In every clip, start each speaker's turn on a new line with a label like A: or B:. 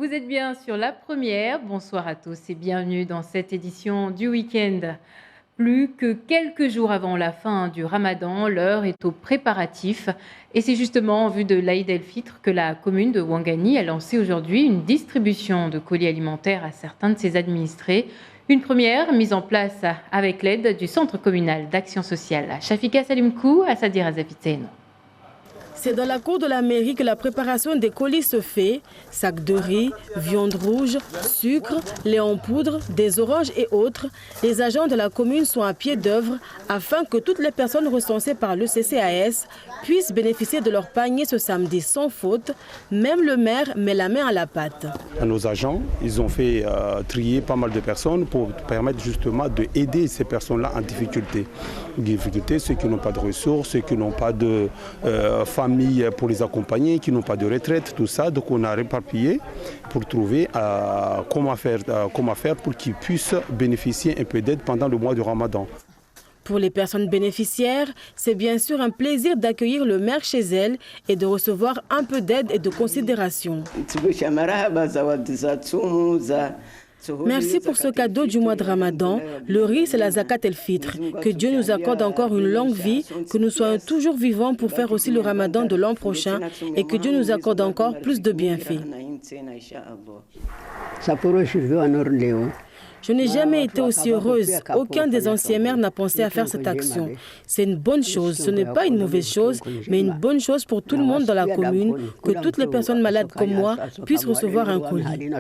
A: Vous êtes bien sur La Première. Bonsoir à tous et bienvenue dans cette édition du week-end. Plus que quelques jours avant la fin du Ramadan, l'heure est aux préparatifs. Et c'est justement en vue de l'Aïd el-Fitr que la commune de Ouangani a lancé aujourd'hui une distribution de colis alimentaires à certains de ses administrés. Une première mise en place avec l'aide du Centre communal d'action sociale. Shafika Salimkou, Assadira Zafitseno.
B: C'est dans la cour de la mairie que la préparation des colis se fait. Sacs de riz, viande rouge, sucre, lait en poudre, des oranges et autres. Les agents de la commune sont à pied d'œuvre afin que toutes les personnes recensées par le CCAS puissent bénéficier de leur panier ce samedi sans faute. Même le maire met la main à la pâte.
C: Nos agents, ils ont fait trier pas mal de personnes pour permettre justement d'aider ces personnes-là en difficulté. Difficulté, ceux qui n'ont pas de ressources, ceux qui n'ont pas de famille pour les accompagner, qui n'ont pas de retraite, tout ça. Donc on a réparpillé pour trouver comment faire pour qu'ils puissent bénéficier un peu d'aide pendant le mois du Ramadan.
B: Pour les personnes bénéficiaires, c'est bien sûr un plaisir d'accueillir le maire chez elles et de recevoir un peu d'aide et de considération. Merci pour ce cadeau du mois de Ramadan. Le riz, c'est la zakat el-Fitr. Que Dieu nous accorde encore une longue vie, que nous soyons toujours vivants pour faire aussi le Ramadan de l'an prochain et que Dieu nous accorde encore plus de bienfaits. Je n'ai jamais été aussi heureuse. Aucun des anciens maires n'a pensé à faire cette action. C'est une bonne chose. Ce n'est pas une mauvaise chose, mais une bonne chose pour tout le monde dans la commune, que toutes les personnes malades comme moi puissent recevoir un colis.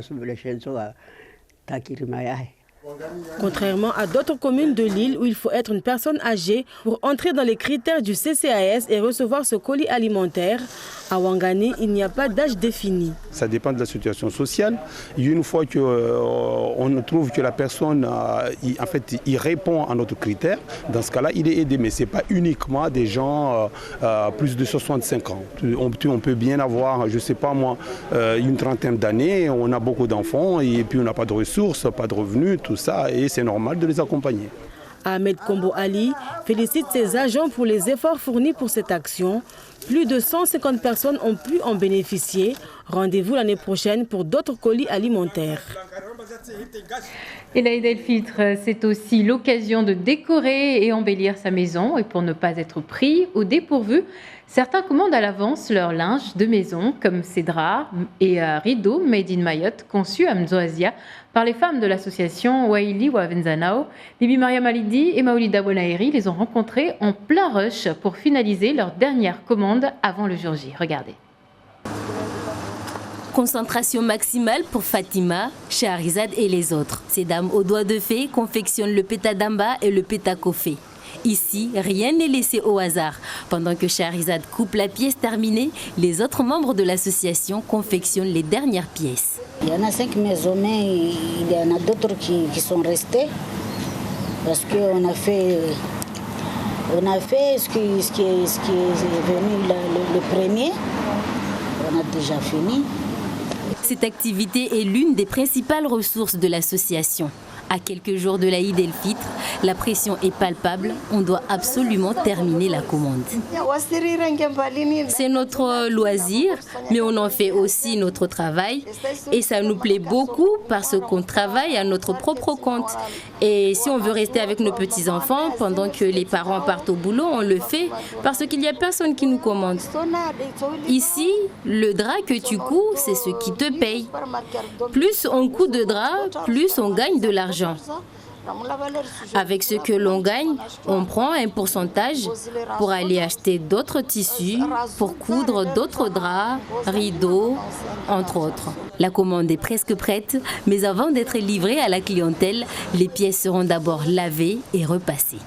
B: Contrairement à d'autres communes de l'île où il faut être une personne âgée pour entrer dans les critères du CCAS et recevoir ce colis alimentaire, à Ouangani, il n'y a pas d'âge défini.
C: Ça dépend de la situation sociale. Une fois qu'on trouve que la personne il répond à notre critère, dans ce cas-là, il est aidé. Mais ce n'est pas uniquement des gens plus de 65 ans. On peut bien avoir, je ne sais pas moi, une trentaine d'années, on a beaucoup d'enfants et puis on n'a pas de ressources, pas de revenus, tout ça, et c'est normal de les accompagner.
B: Ahmed Kombo Ali félicite ses agents pour les efforts fournis pour cette action. Plus de 150 personnes ont pu en bénéficier. Rendez-vous l'année prochaine pour d'autres colis alimentaires.
A: Et l'Aïd el-Fitr, c'est aussi l'occasion de décorer et embellir sa maison. Et pour ne pas être pris au dépourvu, certains commandent à l'avance leur linge de maison, comme ces draps et rideaux made in Mayotte, conçus à Mzoazia par les femmes de l'association Waili Wavenzanao. Bibi Mariam Alidi et Maoulida Bonaeri les ont rencontrés en plein rush pour finaliser leur dernière commande avant le jour J. Regardez.
D: Concentration maximale pour Fatima, Shahrizad et les autres. Ces dames aux doigts de fée confectionnent le pétadamba et le pétakofé. Ici, rien n'est laissé au hasard. Pendant que Shahrizad coupe la pièce terminée, les autres membres de l'association confectionnent les dernières pièces.
E: Il y en a 5 maisons, mais il y en a d'autres qui sont restés. Parce qu'on a fait ce qui est venu le premier. On a déjà fini.
D: Cette activité est l'une des principales ressources de l'association. À quelques jours de l'Aïd el-Fitr, la pression est palpable. On doit absolument terminer la commande. C'est notre loisir, mais on en fait aussi notre travail. Et ça nous plaît beaucoup parce qu'on travaille à notre propre compte. Et si on veut rester avec nos petits-enfants pendant que les parents partent au boulot, on le fait parce qu'il n'y a personne qui nous commande. Ici, le drap que tu couds, c'est ce qui te paye. Plus on coud de drap, plus on gagne de l'argent. Avec ce que l'on gagne, on prend un pourcentage pour aller acheter d'autres tissus, pour coudre d'autres draps, rideaux, entre autres. La commande est presque prête, mais avant d'être livrée à la clientèle, les pièces seront d'abord lavées et repassées.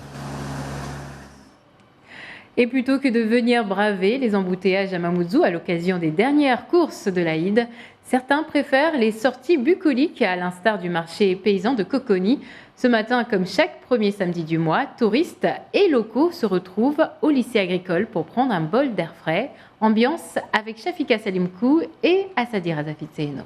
A: Et plutôt que de venir braver les embouteillages à Mamoudzou à l'occasion des dernières courses de l'Aïd, certains préfèrent les sorties bucoliques à l'instar du marché paysan de Coconi. Ce matin, comme chaque premier samedi du mois, touristes et locaux se retrouvent au lycée agricole pour prendre un bol d'air frais. Ambiance avec Shafika Salimkou et Assadira Zafitseno.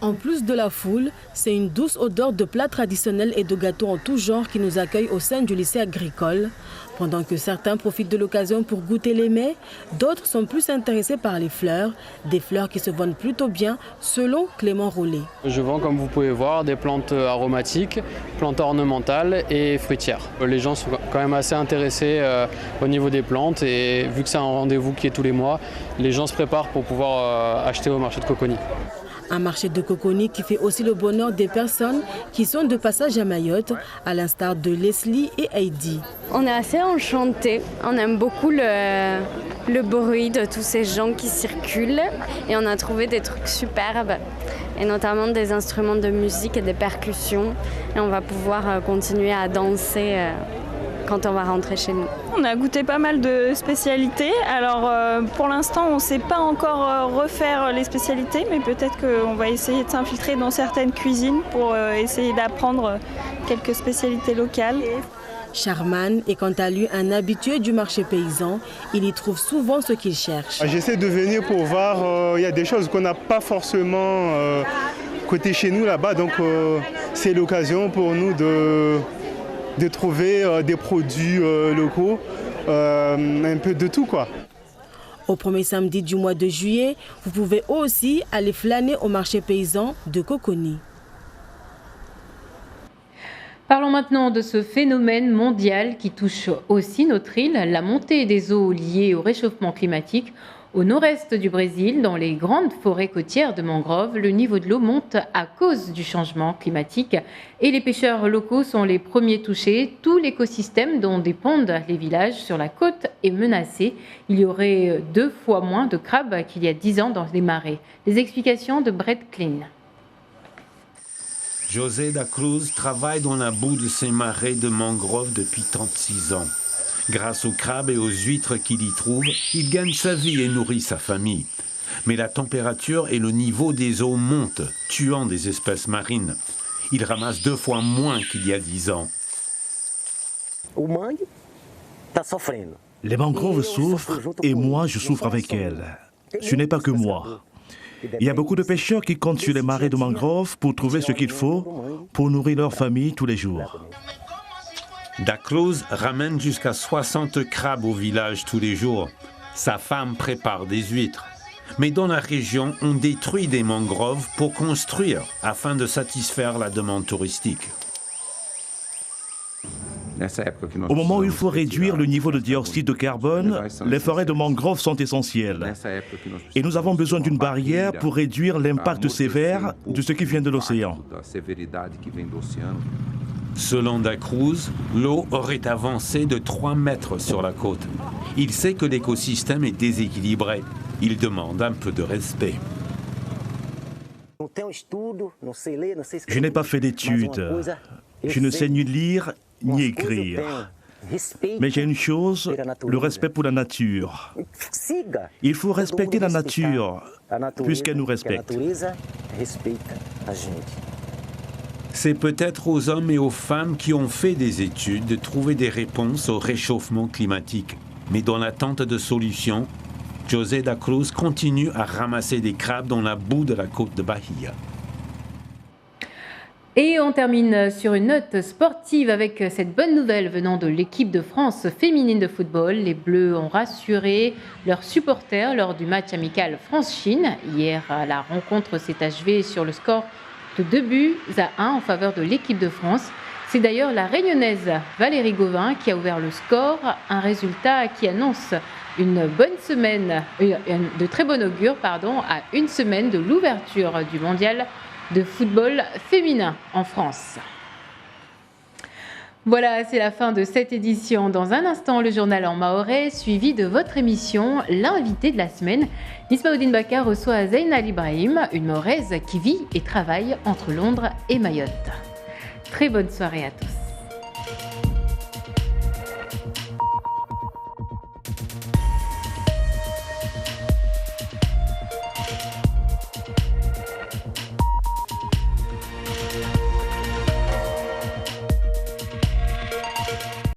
B: En plus de la foule, c'est une douce odeur de plats traditionnels et de gâteaux en tout genre qui nous accueille au sein du lycée agricole. Pendant que certains profitent de l'occasion pour goûter les mets, d'autres sont plus intéressés par les fleurs, des fleurs qui se vendent plutôt bien selon Clément Rollet.
F: Je vends, comme vous pouvez voir, des plantes aromatiques, plantes ornementales et fruitières. Les gens sont quand même assez intéressés au niveau des plantes et vu que c'est un rendez-vous qui est tous les mois, les gens se préparent pour pouvoir acheter au marché de Coconi.
B: Un marché de Coconi qui fait aussi le bonheur des personnes qui sont de passage à Mayotte, à l'instar de Leslie et Heidi.
G: On est assez enchantés, on aime beaucoup le bruit de tous ces gens qui circulent et on a trouvé des trucs superbes et notamment des instruments de musique et des percussions et on va pouvoir continuer à danser quand on va rentrer chez nous.
H: On a goûté pas mal de spécialités. Alors pour l'instant, on ne sait pas encore refaire les spécialités, mais peut-être qu'on va essayer de s'infiltrer dans certaines cuisines pour essayer d'apprendre quelques spécialités locales.
B: Charman est quant à lui un habitué du marché paysan. Il y trouve souvent ce qu'il cherche.
I: J'essaie de venir pour voir, il y a des choses qu'on n'a pas forcément côté chez nous là-bas, donc c'est l'occasion pour nous de trouver des produits locaux, un peu de tout quoi.
B: Au premier samedi du mois de juillet, vous pouvez aussi aller flâner au marché paysan de Coconi.
A: Parlons maintenant de ce phénomène mondial qui touche aussi notre île, la montée des eaux liée au réchauffement climatique. Au nord-est du Brésil, dans les grandes forêts côtières de mangroves, le niveau de l'eau monte à cause du changement climatique et les pêcheurs locaux sont les premiers touchés. Tout l'écosystème dont dépendent les villages sur la côte est menacé. Il y aurait 2 fois moins de crabes qu'il y a 10 ans dans les marais. Les explications de Brett Klein.
J: José da Cruz travaille dans la boue de ces marais de mangroves depuis 36 ans. Grâce aux crabes et aux huîtres qu'il y trouve, il gagne sa vie et nourrit sa famille. Mais la température et le niveau des eaux montent, tuant des espèces marines. Il ramasse 2 fois moins qu'il y a 10 ans.
K: Les mangroves souffrent et moi je souffre avec elles. Ce n'est pas que moi. Il y a beaucoup de pêcheurs qui comptent sur les marais de mangroves pour trouver ce qu'il faut pour nourrir leur famille tous les jours.
J: Da Cruz ramène jusqu'à 60 crabes au village tous les jours. Sa femme prépare des huîtres. Mais dans la région, on détruit des mangroves pour construire afin de satisfaire la demande touristique.
K: Au moment où il faut réduire le niveau de dioxyde de carbone, les forêts de mangroves sont essentielles. Et nous avons besoin d'une barrière pour réduire l'impact sévère de ce qui vient de l'océan.
J: Selon Da Cruz, l'eau aurait avancé de 3 mètres sur la côte. Il sait que l'écosystème est déséquilibré. Il demande un peu de respect.
K: Je n'ai pas fait d'études. Je ne sais ni lire ni écrire. Mais j'ai une chose, le respect pour la nature. Il faut respecter la nature, puisqu'elle nous respecte.
J: C'est peut-être aux hommes et aux femmes qui ont fait des études de trouver des réponses au réchauffement climatique. Mais dans l'attente de solutions, José da Cruz continue à ramasser des crabes dans la boue de la côte de Bahia.
A: Et on termine sur une note sportive avec cette bonne nouvelle venant de l'équipe de France féminine de football. Les Bleus ont rassuré leurs supporters lors du match amical France-Chine. Hier, la rencontre s'est achevée sur le score de 2-1 en faveur de l'équipe de France. C'est d'ailleurs la Réunionnaise Valérie Gauvin qui a ouvert le score, un résultat qui annonce une bonne semaine, de très bon augure, à une semaine de l'ouverture du mondial de football féminin en France. Voilà, c'est la fin de cette édition. Dans un instant, le journal en mahorais, suivi de votre émission, l'invité de la semaine. Nismaoudine Bakar reçoit Zainal Ibrahim, une Mahoraise qui vit et travaille entre Londres et Mayotte. Très bonne soirée à tous.